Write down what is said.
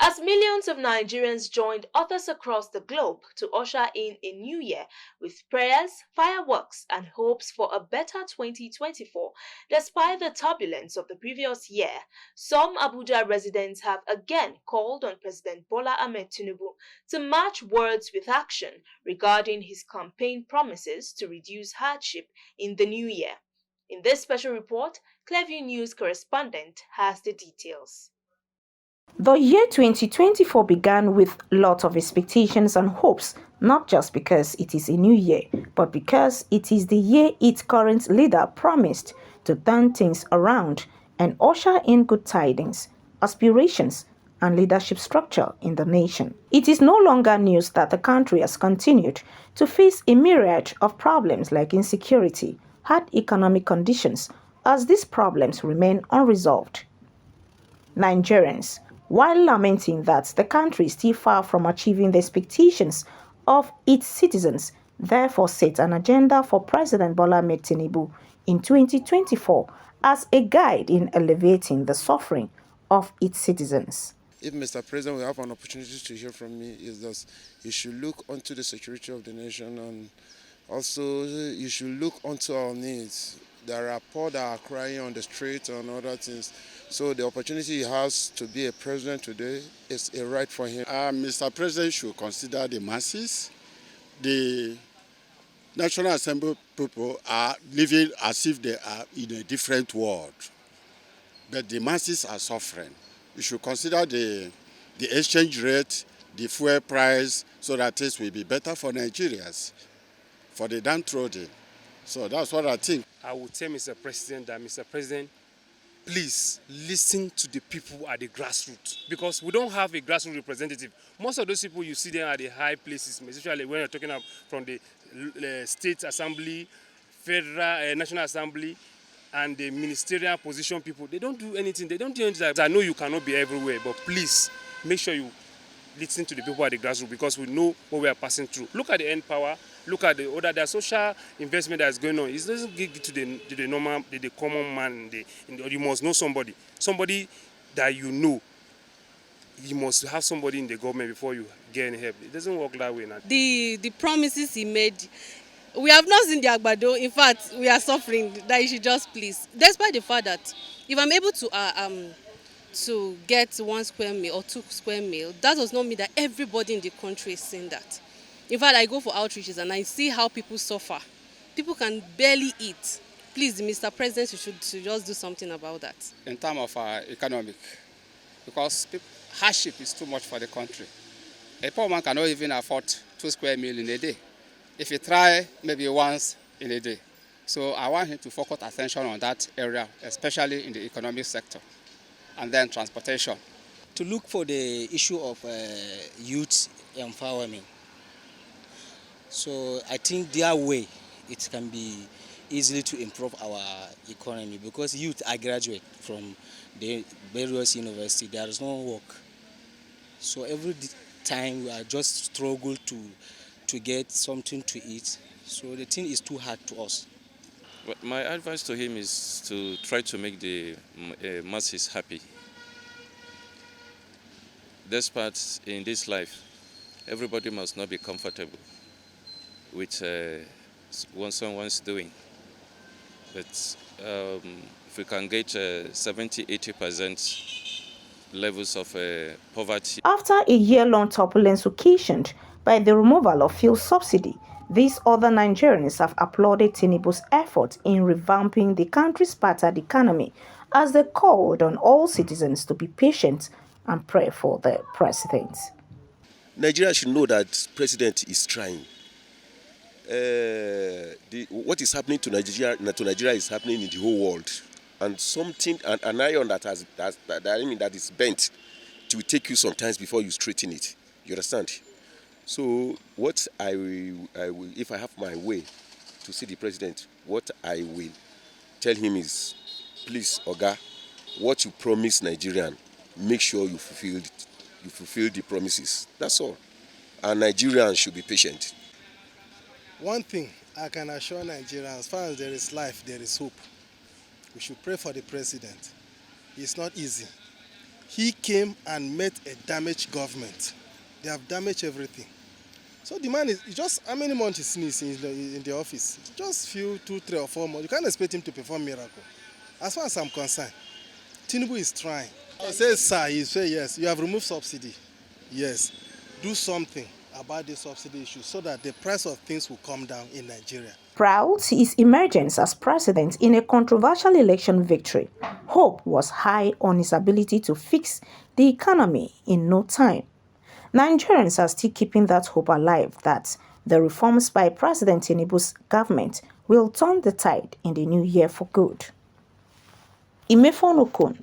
As millions of Nigerians joined others across the globe to usher in a new year with prayers, fireworks, and hopes for a better 2024, despite the turbulence of the previous year, some Abuja residents have again called on President Bola Ahmed Tinubu to match words with action regarding his campaign promises to reduce hardship in the new year. In this special report, Clearview News correspondent has the details. The year 2024 began with lots of expectations and hopes, not just because it is a new year, but because it is the year its current leader promised to turn things around and usher in good tidings, aspirations, and leadership structure in the nation. It is no longer news that the country has continued to face a myriad of problems like insecurity, hard economic conditions, as these problems remain unresolved. Nigerians, while lamenting that the country is still far from achieving the expectations of its citizens, therefore set an agenda for President Bola Ahmed Tinubu in 2024 as a guide in alleviating the suffering of its citizens. If Mr. President will have an opportunity to hear from me, is that he should look onto the security of the nation, and also he should look onto our needs. There are poor that are crying on the street and other things. So the opportunity he has to be a president today is a right for him. Mr. President should consider the masses. The National Assembly people are living as if they are in a different world. But the masses are suffering. You should consider the exchange rate, the fuel price, so that things will be better for Nigerians, for the downtrodden. So that's what I think. I would tell Mr. President that, Mr. President, please listen to the people at the grassroots, because we don't have a grassroots representative. Most of those people you see them at the high places, especially when you're talking about from the state assembly, federal, national assembly, and the ministerial position people, they don't do anything. They don't do anything. I know you cannot be everywhere, but please make sure you listen to the people at the grassroots, because we know what we are passing through. Look at the end power. Look at the other, the social investment that is going on. It doesn't get to the normal, the common man. You must know somebody that you know. You must have somebody in the government before you get any help. It doesn't work that way now. The promises he made, we have not seen the agbado. In fact, we are suffering. That he should just please, despite the fact that if I'm able to get 1 square meal or 2 square meal, that does not mean that everybody in the country is saying that. In fact, I go for outreaches and I see how people suffer. People can barely eat. Please, Mr. President, you should just do something about that. In terms of economic, because hardship is too much for the country. A poor man cannot even afford 2 square meal in a day. If you try, maybe once in a day. So I want him to focus attention on that area, especially in the economic sector, and then transportation. To look for the issue of youth empowerment. So I think their way, it can be easily to improve our economy, because youth are graduate from the various universities. There is no work. So every time we are just struggle to get something to eat. So the thing is too hard to us. But my advice to him is to try to make the masses happy. Despite in this life, everybody must not be comfortable with what someone's doing. But if we can get 70-80% levels of poverty. After a year-long turbulence occasioned by the removal of fuel subsidy, these other Nigerians have applauded Tinubu's effort in revamping the country's battered economy, as they called on all citizens to be patient and pray for the president. Nigeria should know that president is trying. What is happening to Nigeria is happening in the whole world, and an iron that is bent, it will take you some time before you straighten it. You understand? So what I will, if I have my way to see the president, what I will tell him is, please, Oga, what you promise Nigerian, make sure you fulfill it. You fulfill the promises. That's all. And Nigerians should be patient. One thing I can assure Nigerians, as far as there is life, there is hope. We should pray for the president. It's not easy. He came and met a damaged government. They have damaged everything. So the man is just, how many months is he in the office? Just few, 2, 3 or 4 months. You can't expect him to perform miracle. As far as I'm concerned, Tinubu is trying. He says, sir, he says, yes, you have removed subsidy. Yes, do something about the subsidy issue so that the price of things will come down in Nigeria. Proud his emergence as president in a controversial election victory, hope was high on his ability to fix the economy in no time. Nigerians are still keeping that hope alive that the reforms by President Tinubu's government will turn the tide in the new year for good. Imefon Okon.